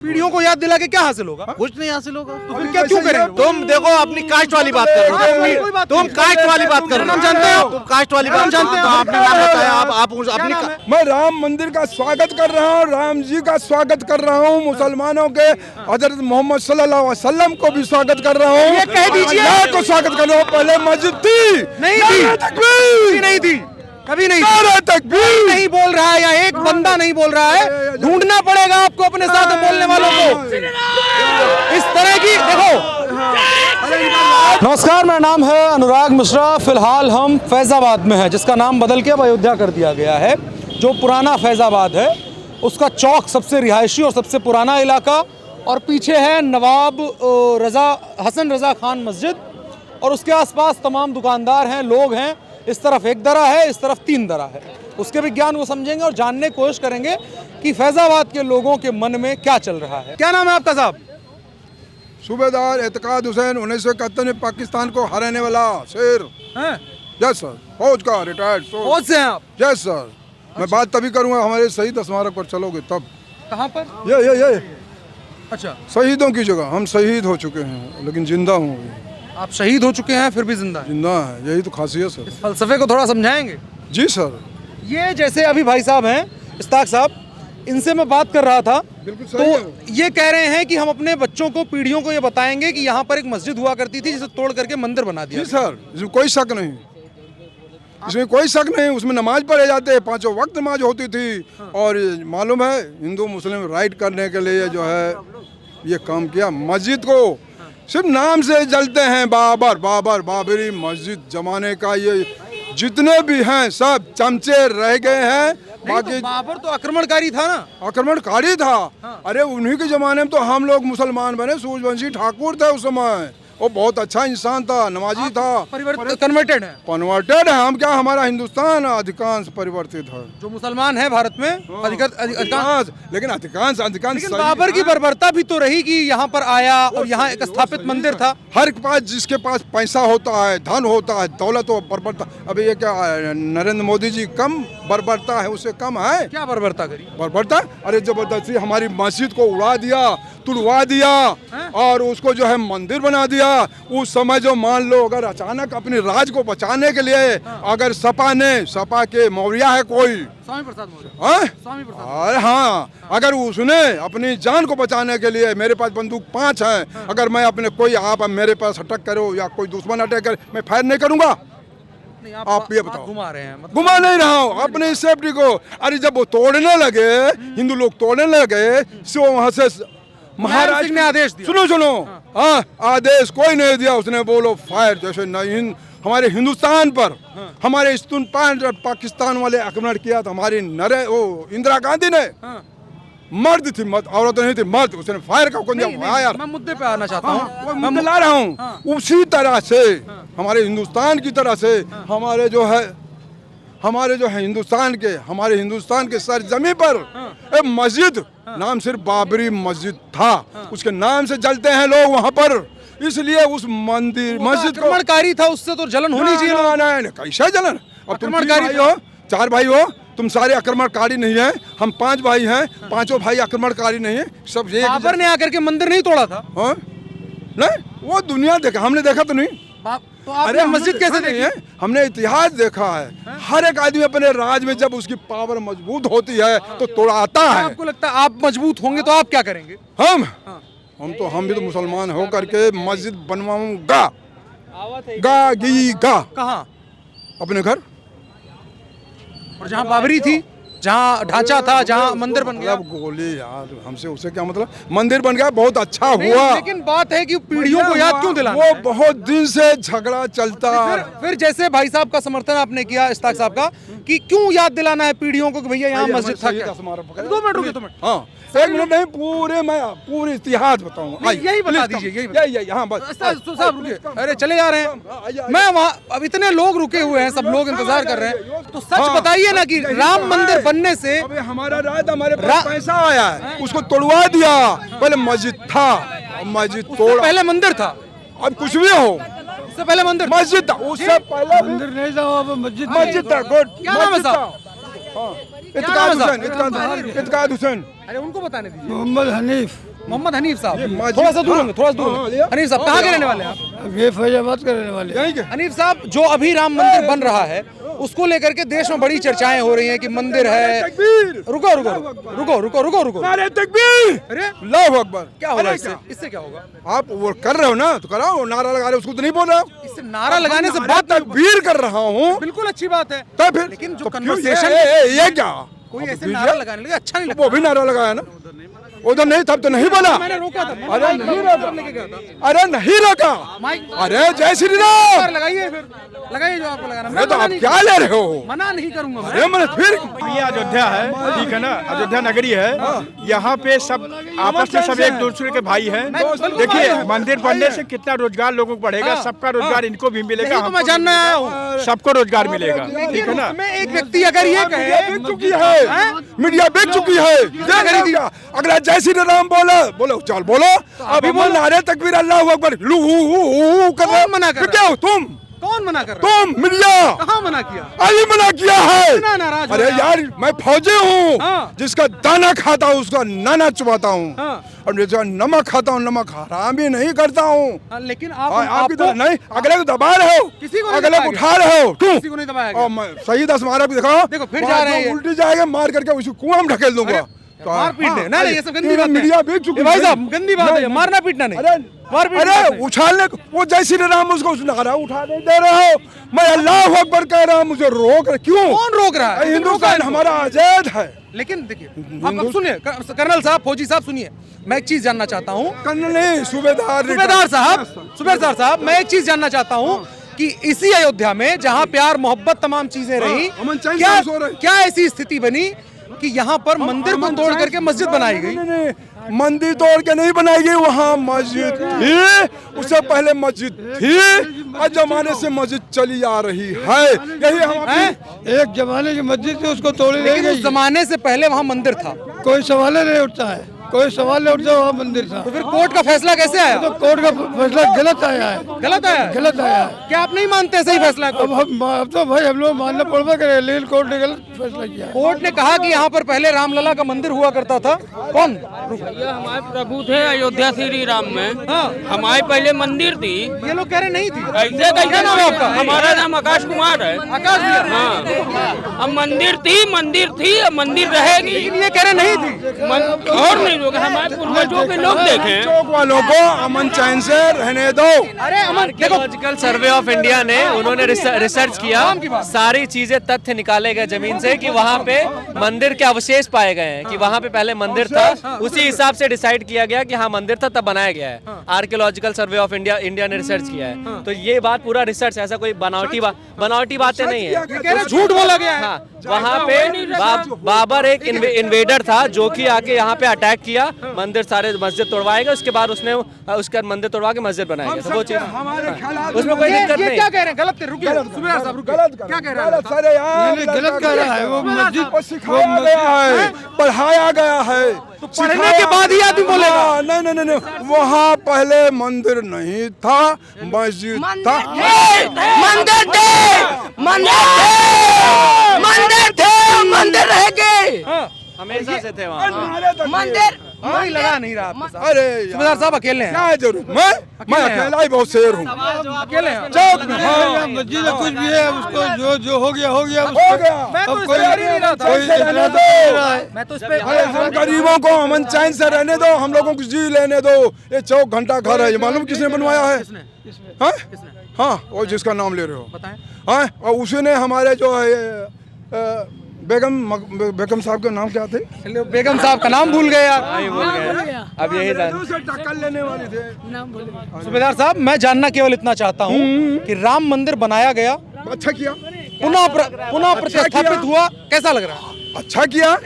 पीढ़ियों को याद दिला के क्या हासिल होगा? कुछ नहीं हासिल होगा। तो फिर क्या क्यों करेंगे? तुम देखो अपनी कास्ट वाली बात कर रहे हो, तुम कास्ट वाली बात कर रहे हो। नाम जानते हो? तुम कास्ट वाली बात जानते हो? आपने नाम बताया, आप अपनी मैं राम मंदिर का स्वागत कर रहा हूँ, राम जी का स्वागत कर रहा हूँ, मुसलमानों के हजरत मोहम्मद सल्लल्लाहु अलैहि वसल्लम को भी स्वागत कर रहा हूँ। ये कह दीजिए। अल्लाह को स्वागत कर रहा हूँ। पहले मस्जिद थी, नहीं थी, तकबीर नहीं थी, कभी नहीं नारे तकबीर। नहीं बोल रहा है, या एक बंदा नहीं बोल रहा है। ढूंढना पड़ेगा आपको अपने साथ बोलने वालों को। इस तरह की देखो। नमस्कार, मेरा नाम है अनुराग मिश्रा। फिलहाल हम फैज़ाबाद में हैं, जिसका नाम बदल के अब अयोध्या कर दिया गया है। जो पुराना फैज़ाबाद है उसका चौक सबसे रिहायशी और सबसे पुराना इलाका, और पीछे है नवाब हसन रज़ा खान मस्जिद, और उसके आसपास तमाम दुकानदार हैं, लोग हैं। इस तरफ एक दरा है, इस तरफ 3 दरा है। उसके विज्ञान को समझेंगे और जानने की कोशिश करेंगे कि फैज़ाबाद के लोगों के मन में क्या चल रहा है। क्या नाम है आपका साहब? सूबेदार एतकाद हुसैन, 1971 में पाकिस्तान को हराने वाला शेर। यस सर, फौज का रिटायर्ड। फौज से हैं आप? Yes sir. मैं बात तभी करूंगा हमारे शहीद स्मारक पर चलोगे तब। कहाँ पर? ये अच्छा, शहीदों की जगह। हम शहीद हो चुके हैं लेकिन जिंदा हूँ अभी। आप शहीद हो चुके हैं फिर भी जिंदा हैं। जिंदा है, यही तो खासियत है। फलसफे को थोड़ा समझाएंगे? जी सर। ये जैसे अभी भाई साहब हैं इस्ताक साहब, इनसे मैं बात कर रहा था, बिल्कुल सही है। तो ये कह रहे हैं कि हम अपने बच्चों को, पीढ़ियों को ये बताएंगे कि यहाँ पर एक मस्जिद हुआ करती थी जिसे तोड़ करके मंदिर बना दिया। जी सर, इसमें कोई शक नहीं, इसमें कोई शक नहीं। उसमें नमाज पढ़े जाते हैं, 5 वक्त नमाज होती थी। और मालूम है, हिंदू मुस्लिम राइट करने के लिए जो है ये काम किया। मस्जिद को सिर्फ नाम से जलते हैं, बाबरी मस्जिद जमाने का। ये जितने भी हैं सब चमचे रह गए हैं। बाकी बाबर तो आक्रमणकारी था ना? आक्रमणकारी था। अरे उन्हीं के जमाने में तो हम लोग मुसलमान बने। सूर्यवंशी ठाकुर थे उस समय, वो बहुत अच्छा इंसान था, नमाजी था। कन्वर्टेड है? कन्वर्टेड है हम, क्या हमारा हिंदुस्तान अधिकांश परिवर्तित है। जो मुसलमान है भारत में अधिकांश, लेकिन अधिकांश लेकिन बाबर की बर्बरता भी तो रही कि यहाँ पर आया और यहाँ एक स्थापित मंदिर था। हर पास, जिसके पास पैसा होता है, धन होता है, दौलत हो, बर्बरता। अभी ये क्या नरेंद्र मोदी जी कम बर्बरता है, उससे कम है? क्या बर्बरता करी? बर्बरता, अरे जबरदस्ती हमारी मस्जिद को उड़ा दिया, तुड़वा दिया, और उसको जो है मंदिर बना दिया। उस समय जो मान लो अगर अचानक अपने राज को बचाने के लिए अगर सपा के मौर्य है कोई, स्वामी प्रसाद मौर्य, अरे हाँ, अगर उसने अपनी जान को बचाने के लिए, मेरे पास बंदूक 5 है, अगर मैं अपने कोई आप मेरे पास अटैक करो या कोई दुश्मन अटैक करे, मैं फायर नहीं करूंगा? आप ये बताओ। घुमा रहे हैं मतलब? घुमा नहीं रहा हूँ, अपनी सेफ्टी को। अरे जब वो तोड़ने लगे, हिंदू लोग तोड़ने लगे, तो वहां से महाराज ने आदेश दिया। सुनो हाँ, आदेश कोई नहीं दिया। उसने बोलो फायर, जैसे नहीं हमारे हिंदुस्तान पर, हमारे स्तनपान पाकिस्तान वाले आक्रमण किया था। हमारी इंदिरा गांधी ने, मर्द थी, मत औरत नहीं थी, मर्द, उसने फायर का हुक्म दिया। मैं मुद्दे पे आना चाहता हूँ, मैं मुद्दे ला रहा हूँ। उसी तरह से हमारे हिंदुस्तान की तरह से हमारे जो है हमारे हिंदुस्तान के सरजमी पर एक मस्जिद, नाम सिर्फ बाबरी मस्जिद था, उसके नाम से जलते हैं लोग वहाँ पर। इसलिए उस मस्जिद को आक्रमणकारी था, उससे तो जलन होनी चाहिए। नहीं, कैसे जलन? अब तुम 4 भाई हो, तुम सारे आक्रमणकारी नहीं है। हम 5 भाई हैं, 5 भाई आक्रमणकारी नहीं है। सब एक बाबर ने आकर के मंदिर नहीं तोड़ा था? नहीं, वो दुनिया देखा, हमने देखा तो नहीं। तो आपने मस्जिद कैसे देखी है? हमने इतिहास देखा है। हर एक आदमी अपने राज में जब उसकी पावर मजबूत होती है तो तोड़ाता है। आपको लगता है आप मजबूत होंगे तो आप क्या करेंगे? हम भी तो मुसलमान हो करके मस्जिद बनवाऊंगा। कहाँ? अपने घर। और जहाँ बाबरी थी, जहाँ ढांचा था, जहाँ मंदिर बन गया। गोली यार, हमसे उससे क्या मतलब? मंदिर बन गया, बहुत अच्छा हुआ। लेकिन बात है कि पीढ़ियों को याद क्यों दिलाना? वो बहुत दिन से झगड़ा चलता। फिर जैसे भाई साहब का समर्थन आपने किया, इस्ताक साहब का, कि क्यों याद दिलाना है पीढ़ियों को कि भैया यहाँ मस्जिद था? 2 मिनट रुकिए, 2 मिनट। हाँ, 1 मिनट नहीं, पूरे इतिहास बताऊंगा। यही बता दीजिए, यही। हाँ बस साहब रुकिए। अरे चले जा रहे हैं, मैं वहाँ, अब इतने लोग रुके हुए हैं, सब लोग इंतजार कर रहे हैं, तो सच बताइए ना कि राम मंदिर बनने से हमारा राज, हमारे पास पैसा आया है, उसको तोड़वा दिया। पहले मस्जिद था, मस्जिद तोड़ा, पहले मंदिर था। अब कुछ भी हो, उससे पहले मंदिर था, उससे पहले मंदिर नहीं था, मस्जिद था। गुड। क्या नाम है साहब? इत्तेकाद हुसैन। अरे उनको बताने दीजिए। मोहम्मद हनीफ। मोहम्मद हनीफ साहब, मस्जिद- थोड़ा सा दूर होंगे, थोड़ा सा दूर हाँ, होंगे। लिया। हनीफ साहब कहाँ के रहने वाले हैं आप? ये फैजाबाद का रहने वाले यहीं के हनीफ साहब, जो अभी राम मंदिर बन रहा है उसको लेकर के देश में बड़ी चर्चाएं हो रही हैं कि मंदिर है। तकबीर, रुको रुको रुको रुको रुको रुको। नारे तकबीर, अरे अल्लाहु अकबर। क्या होगा अरे इससे? क्या? इससे क्या होगा? आप वो कर रहे हो ना, तो कराओ, नारा लगा रहे हो, उसको तो नहीं बोल रहे हो। इससे नारा लगाने से नारे बात तकबीर कर रहा हूँ, बिल्कुल अच्छी बात है, तो फिर लेकिन जो तो क्यों conversation- ये क्या कोई अब ऐसे बीच नारा में- लगाने लगे अच्छा नहीं लगता। वो भी नारा लगाया ना, उधर नहीं था तो नहीं बोला। मैंने रोका था, मैंने अरे माइक नहीं ऊपर रोका, लेके गया था। अरे नहीं रोका, माइक अरे जय श्री राम। ऊपर लगाइए, फिर लगाइए जो आपको लगाना। अरे मैं तो मना आप नहीं क्या ले रहे हो? मना नहीं करूंगा मैं। अरे मैंने फिर ये अयोध्या है, ठीक है ना, अयोध्या नगरी है। यहाँ पे सब आपस में सब एक दूसरे के भाई हैं। देखिए मंदिर बनने से कितना रोजगार लोगों को बढ़ेगा, सबका रोजगार इनको भी मिलेगा, यही तो मैं हमको जानना आया हूँ। सबको रोजगार मिलेगा, ठीक है ना। उसमें एक व्यक्ति अगर ये मीडिया कहे बिक चुकी है, मीडिया बिक चुकी है, देख रही क्या? अगला जय श्री राम बोलो चल बोलो, अभी बोल नारे तकबीर अल्लाहु अकबर लू कर रहे हो। कौन मना कर रहा क्या हो तुम? कौन मना कर रहा है? तुम मीडिया कहाँ मना किया? अली मना किया इतना है। नाराज हो अरे रहे हैं यार मैं फौजी हूँ, हाँ। जिसका दाना खाता हूँ उसका नाना चुबाता हूँ, हाँ। और जिसका नमक खाता हूँ नमक हराम भी नहीं करता हूँ। हाँ, लेकिन आपकी आपको तरह नहीं, अगले को दबा रहे हो, किसी को नहीं अगले दबाया को उठा रहे हो क्यों? किसी को नहीं दबाया गया। और मैं सही 10 मारा भी दिखाओ, देखो, फिर जा रहे हैं ये। उल्टी जाएगा, मार करके उसी कुआं में ढकेल दूंगा। तो मार पीट दे ना, ये सब गंदी ये बात है। मीडिया बिक चुकी ये भाई है। साहब गंदी बात है, मारना पीटना नहीं। अरे मार पीट नहीं। अरे उछालने को वो जय श्री राम उसको नारा उठा नहीं दे रहे हो, मैं अल्लाह अकबर कह रहा हूँ, मुझे रोक रहे क्यों? कौन रोक रहा है? हिंदुस्तान हमारा आजाद है। लेकिन देखिए, अब सुनिए कर्नल साहब, फौजी साहब सुनिए, मैं एक चीज जानना चाहता हूँ। कर्नल नहीं, सूबेदार सूबेदार साहब, मैं एक चीज जानना चाहता हूँ कि इसी अयोध्या में जहाँ प्यार मोहब्बत तमाम चीजें रही, अमन चैन से हम सो रहे। क्या ऐसी स्थिति बनी कि यहाँ पर मंदिर को तोड़ करके मस्जिद बनाई गई? नहीं, मंदिर तोड़ के नहीं बनाई गई, वहाँ मस्जिद थी, उससे पहले मस्जिद थी, और जमाने से मस्जिद चली आ रही है। यही हम अपनी- एक जमाने की मस्जिद थी, उसको तोड़ी नहीं लेकिन उस गई। जमाने से पहले वहाँ मंदिर था, कोई सवाल ही नहीं उठता है, कोई सवाल नहीं उठता, वहाँ मंदिर था। तो फिर कोर्ट का फैसला कैसे आया? तो कोर्ट का फैसला गलत आया है, गलत आया? गलत आया है। क्या आप नहीं मानते सही फैसला है? अब तो भाई हम लोग मानना पड़ता करे, लेकिन कोर्ट ने गलत फैसला किया है। कोर्ट ने कहा कि यहाँ पर पहले रामलला का मंदिर हुआ करता था। कौन? ये हमारे प्रभु थे अयोध्या श्री राम में। हाँ। हमारे पहले मंदिर थी। ये लोग कह रहे नहीं थी। ऐसे क्या नाम है आपका? हमारा नाम आकाश कुमार है। आकाश भैया। हाँ, अब मंदिर थी, अब मंदिर रहेगी। लेकिन ये कह रहे नहीं थी। और नहीं लोग हमारे पूर्वजों के लोग देखें। चौक वालों को अमन चैन से रहने दो। अरे अमन देखो, आर्कियोलॉजिकल सर्वे ऑफ इंडिया ने उन्होंने रिसर्च किया, सारी चीजें तथ्य निकाले गए जमीन से कि वहाँ पे मंदिर के अवशेष पाए गए हैं, कि वहाँ पे पहले मंदिर था, उसी हिसाब से डिसाइड किया गया कि हाँ मंदिर था तब बनाया गया है। आर्कियोलॉजिकल सर्वे ऑफ इंडिया ने रिसर्च किया है, तो ये बात पूरा रिसर्च, ऐसा कोई बनावटी बातें नहीं है। ये कह रहे झूठ बोला गया है। हाँ, वहाँ पे बाबर एक इन्वेडर था जो कि आके यहाँ पे अटैक किया, मंदिर सारे मस्जिद तोड़वाएगा, उसके बाद उसने उसका मंदिर तोड़वा के मस्जिद बनाएगा, तो वो चीज उसमें कोई दिक्कत ये नहीं। क्या कह रहे हैं? गलत रुकिए, सूबेदार साहब रुकिए। क्या कह रहे हैं? गलत सारे यार, नहीं, गलत कह रहा है वो मस्जिद, वो सिखाया गया है, पढ़ाया गया है। तो पढ़ने के बाद ही आदमी बोलेगा। नहीं, वहाँ पहले मंदिर नहीं था, मस्जिद था। मंदिर रहेगी। हमेशा से थे वहाँ। मंदिर कोई लगा नहीं रहा आपके साथ। अरे सूबेदार साहब अकेले हैं। क्या जरूर, मैं अकेला ही बहुत शेर हूँ। अकेले हैं। चौक में हाँ, मस्जिद है, कुछ भी है, उसको जो हो गया हो गया। मैं तो अब इस कोई पे कर ही नहीं रहा था। कोई इतना तो नहीं रहा है। मैं तो इस पे अरे हम गरीबों को अमन चैन से रहने दो, हम लोगों को जी लेने दो। ये चौक घंटा घर है, ये मालूम किसने बनवाया है? हाँ? हाँ, वो जिसका नाम ले रहे हो। बताएं। हाँ, और उसी ने हमारे जो है बेगम साहब का नाम क्या थे? बेगम साहब का नाम भूल गए यार। अब यही जान से टक्कर लेने वाले थे। सूबेदार साहब, मैं जानना केवल इतना चाहता हूँ कि राम मंदिर बनाया गया, अच्छा किया, पुनः प्रतिस्थापित हुआ, कैसा लग रहा है? अच्छा किया,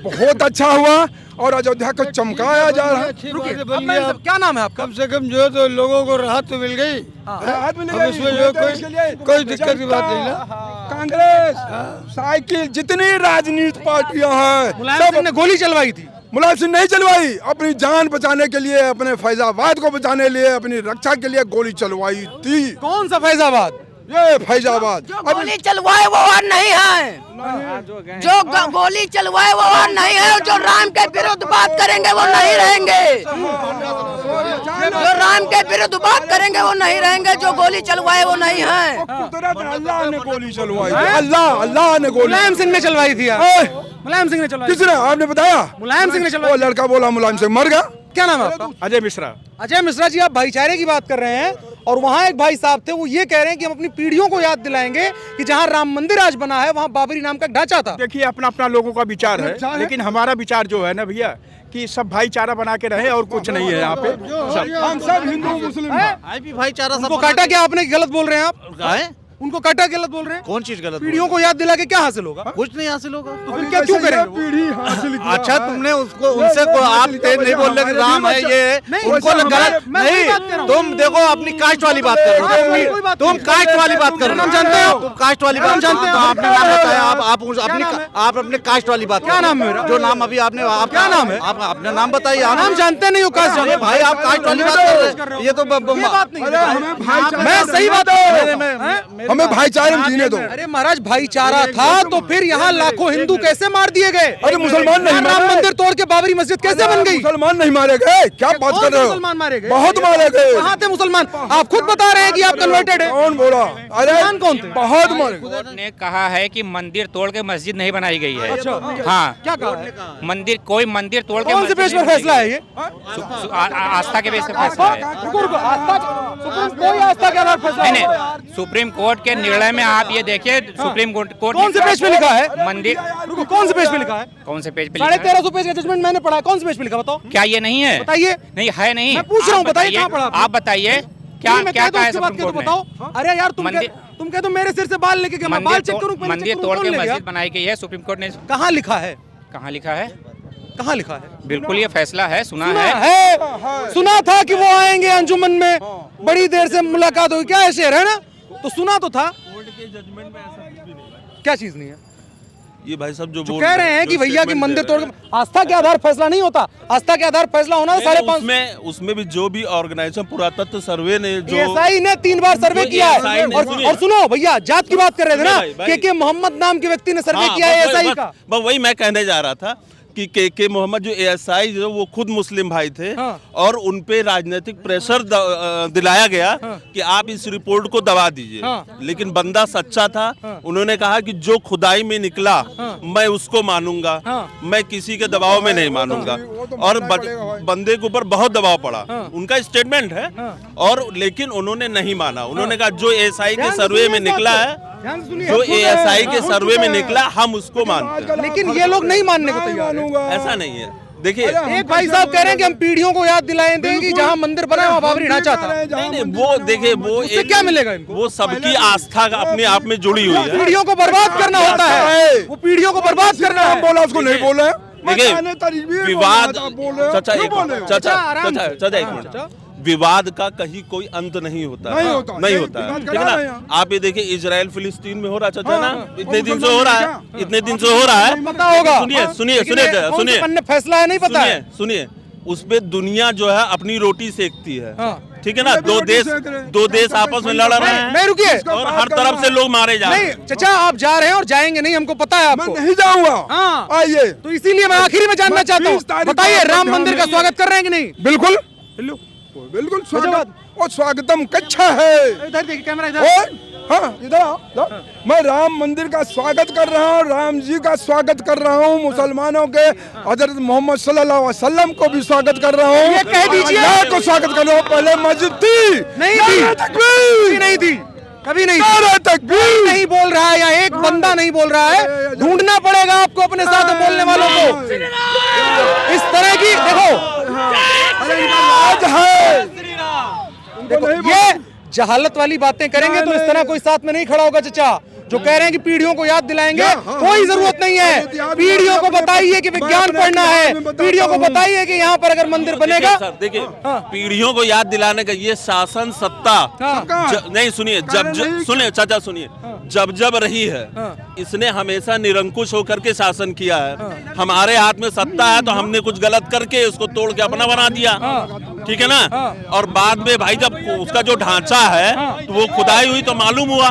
बहुत अच्छा हुआ, और अयोध्या को चमकाया जा रहा है। अच्छी रुकिए, बात अब बन मैं गया। क्या नाम है आपका? कम से कम जो है तो लोगों को राहत तो मिल गई। राहत मिल अब गई, इसमें जो कोई दिक्कत की बात नहीं ना। कांग्रेस, साइकिल, जितनी राजनीतिक पार्टियां हैं, मुलायम सिंह ने गोली चलवाई थी। मुलायम सिंह नहीं चलवाई, अपनी जान बचाने के लिए, अपने फैजाबाद को बचाने के लिए, अपनी रक्षा के लिए गोली चलवाई थी। कौन सा फैजाबाद? ये फैजाबाद जो गोली चलवाए वो और नहीं है, जो गोली चलवाए वो और नहीं है, जो राम के विरुद्ध बात करेंगे वो नहीं रहेंगे, जो राम के विरुद्ध बात करेंगे वो नहीं रहेंगे, जो गोली चलवाए वो नहीं है। अल्लाह ने गोली चलवाई, अल्लाह ने गोली, मुलायम सिंह ने चलवाई थी यार, मुलायम सिंह ने चलवाई। किसने? आपने बताया? मुलायम सिंह ने चलवाई। वो लड़का बोला मुलायम सिंह मर गया। क्या नाम है आपका? अजय मिश्रा। अजय मिश्रा जी, आप भाईचारे की बात कर रहे हैं और वहाँ एक भाई साहब थे, वो ये कह रहे हैं कि हम अपनी पीढ़ियों को याद दिलाएंगे कि जहाँ राम मंदिर आज बना है वहाँ बाबरी नाम का ढांचा था। देखिए अपना अपना लोगों का विचार है, लेकिन हमारा विचार जो है ना भैया कि सब भाईचारा बना के रहे और कुछ नहीं है यहाँ पे। हम सब हिंदू मुस्लिम आज भी भाईचारा उनको काटा क्या आपने? गलत बोल रहे हैं आप, उनको काटा गलत बोल रहे हैं। कौन चीज गलत? पीढ़ियों को याद दिला के क्या हासिल होगा? कुछ नहीं हासिल होगा। तो फिर क्या क्यों करेंगे? पीढ़ी हासिल किया। अच्छा तुमने उसको उनसे को आप तेज नहीं बोल रहे कि राम है ये उनको गलत नहीं। तुम देखो अपनी कास्ट वाली बात कर रहे हो, तुम कास्ट वाली बात कर रहे हो, जानते हो? तुम कास्ट वाली बात जानते हो। आपने नाम बताया, आप अपने कास्ट वाली बात। क्या नाम है मेरा? जो नाम अभी आपने क्या नाम है? आप अपना नाम बताइए। नाम जानते नहीं हो, कास्ट जानते भाई आप कास्ट वाली बात कर रहे हो, ये तो बात नहीं। मैं सही बात है, हमें भाईचारे जीने दो। अरे महाराज भाईचारा था तो फिर यहाँ लाखों हिंदू कैसे मार दिए गए? अरे मुसलमान नहीं राम मारे। मंदिर तोड़ के बाबरी मस्जिद कैसे बन गई? मुसलमान नहीं मारे गए, क्या बात कर रहे हो? मुसलमान मारे गए, बहुत मारे गए। कहाँ थे मुसलमान? आप खुद बता रहे हैं कि आप कन्वर्टेड है। कौन बोला? अरे कौन थे? बहुत मारे। कोर्ट ने कहा है कि मंदिर तोड़ के मस्जिद नहीं बनाई गई है। हाँ, क्या कहा है? मंदिर कोई मंदिर तोड़ के कौन से पेज पर फैसला है ये? आस्था के बेस पर फैसला है। कोई आस्था के आधार फैसला नहीं नहीं, सुप्रीम कोर्ट के निर्णय में आप ये देखिए, सुप्रीम कोर्ट कौन से पेज पे लिखा है? मंदिर कौन से पेज पे लिखा है? कौन से पेज पे? 1350 पेज का जजमेंट मैंने पढ़ा है, कौन से पेज पे लिखा बताओ? क्या ये नहीं है? बताइए। नहीं है, नहीं। मैं पूछ रहा हूँ, आप बताइए कहाँ पढ़ा आपने? आप बताइए क्या मैं क्या कह दूं कहा है उसके बाद सुप्रीम क्या तो कोर्ट ने? बताओ। अरे यार तुम कह दो मेरे सिर से बाल लेके गया, मैं बाल चेक करूं? मंदिर तोड़ के मस्जिद बनाई गई है, सुप्रीम कोर्ट ने कहाँ लिखा है? कहाँ लिखा है? कहाँ लिखा है? बिल्कुल ये फैसला है, सुना सुना है। है, सुना था कि वो आएंगे अंजुमन में, बड़ी देर से मुलाकात हुई, क्या है शेर है ना, तो सुना तो था। क्या चीज नहीं है? ये भाई साहब जो कह रहे हैं कि भैया की मंदिर तोड़ के, आस्था के आधार फैसला नहीं होता, आस्था के आधार फैसला होना 5.5। उसमें भी जो भी ऑर्गेनाइजेशन पुरातत्व सर्वे ने जो एएसआई ने 3 बार सर्वे किया है। और सुनो भैया, जात की बात कर रहे थे ना, के मोहम्मद नाम के व्यक्ति ने सर्वे किया है एएसआई का। वही मैं कहने जा रहा था कि के मोहम्मद जो एएसआई जो वो खुद मुस्लिम भाई थे और उन पे राजनीतिक प्रेशर दिलाया गया कि आप इस रिपोर्ट को दबा दीजिए, लेकिन बंदा सच्चा था। उन्होंने कहा कि जो खुदाई में निकला मैं उसको मानूंगा, मैं किसी के दबाव में नहीं मानूंगा। और बंदे के ऊपर बहुत दबाव पड़ा, उनका स्टेटमेंट है। और लेकिन उन्होंने नहीं माना, उन्होंने कहा जो एएसआई के सर्वे में निकला है, जो एएसआई के सर्वे में निकला हम उसको मानते हैं। लेकिन ये लोग नहीं मानने को तैयार हैं। ऐसा नहीं है। देखिए एक भाई साहब कह रहे हैं कि हम पीढ़ियों को याद दिलाएंगे कि जहाँ मंदिर बना वहाँ बाबरी ढांचा था। नहीं, वो देखिए वो क्या मिलेगा इनको? वो सबकी आस्था अपने आप में जुड़ी हुई है। पीढ़ियों को बर्बाद करना होता है, वो पीढ़ियों को बर्बाद करना है। बोला उसको नहीं बोल रहे। देखिए विवाद, चाचा एक मिनट, विवाद का कहीं कोई अंत नहीं होता है, नहीं होता है, ठीक है ना। आप ये देखिए इजराइल फिलिस्तीन में हो रहा चाचा ना, इतने दिन से हो रहा है, इतने दिन से हो रहा है। पता होगा। सुनिए फैसला है नहीं पता है। सुनिए उसपे दुनिया जो है अपनी रोटी सेकती है, ठीक है ना। दो देश आपस में लड़ रहे हैं, नहीं रुकिए, और हर तरफ से लोग मारे जा रहे हैं। नहीं चाचा, आप जा रहे हैं और जाएंगे नहीं, हमको पता है आपको। मैं नहीं जाऊंगा। आइए, तो इसीलिए मैं आखिरी में जानना चाहता हूँ, बताइए राम मंदिर का स्वागत कर रहे हैं कि नहीं? बिल्कुल बिल्कुल स्वागत, और स्वागतम कच्छा है। इधर देखिए, कैमरा इधर। हाँ इधर आओ। मैं राम मंदिर का स्वागत कर रहा हूँ, राम जी का स्वागत कर रहा हूँ, मुसलमानों के हजरत मोहम्मद सल्लल्लाहु अलैहि वसल्लम को भी स्वागत कर रहा हूँ। ये कह दीजिए। अल्लाह को स्वागत कर रहा हूँ। पहले मस्जिद थी नहीं थी, तकबीर नहीं थी, कभी नहीं नारे तकबीर। नहीं बोल रहा है, या एक बंदा नहीं बोल रहा है। ढूंढना पड़ेगा आपको अपने साथ बोलने वालों को। इस तरह की देखो, ये जहालत वाली बातें करेंगे तो इस तरह कोई साथ में नहीं खड़ा होगा चाचा। जो कह रहे हैं कि पीढ़ियों को याद दिलाएंगे, कोई जरूरत नहीं है। पीढ़ियों को बताइए कि विज्ञान पढ़ना है, पीढ़ियों को बताइए कि यहाँ पर अगर मंदिर बनेगा। देखिए पीढ़ियों को याद दिलाने का ये शासन सत्ता नहीं, सुनिए सुनिए चाचा सुनिए, जब रही है इसने हमेशा निरंकुश होकर के शासन किया है। हमारे हाथ में सत्ता है तो हमने कुछ गलत करके उसको तोड़ के अपना बना दिया। ठीक है ना। और बाद में भाई जब उसका जो ढांचा है तो वो खुदाई हुई तो मालूम हुआ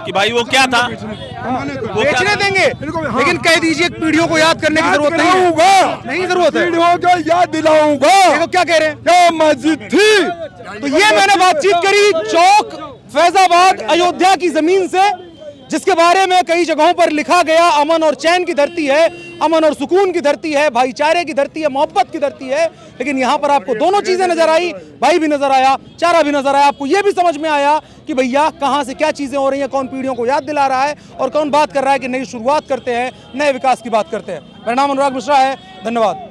कि भाई वो क्या था। वो बेचने देंगे, लेकिन कह दीजिए पीढ़ियों को याद करने की जरूरत नहीं है। नहीं जरूरत है, पीढ़ियों को याद दिलाऊंगा। देखो क्या कह रहे हैं, क्या मस्जिद थी। तो ये मैंने बातचीत करी चौक फैजाबाद अयोध्या की जमीन से, जिसके बारे में कई जगहों पर लिखा गया अमन और चैन की धरती है, अमन और सुकून की धरती है, भाईचारे की धरती है, मोहब्बत की धरती है। लेकिन यहाँ पर आपको दोनों चीजें नजर आई, भाई भी नजर आया, चारा भी नजर आया। आपको ये भी समझ में आया कि भैया कहाँ से क्या चीजें हो रही हैं, कौन पीढ़ियों को याद दिला रहा है और कौन बात कर रहा है कि नई शुरुआत करते हैं, नए विकास की बात करते हैं। मेरा नाम अनुराग मिश्रा है, धन्यवाद।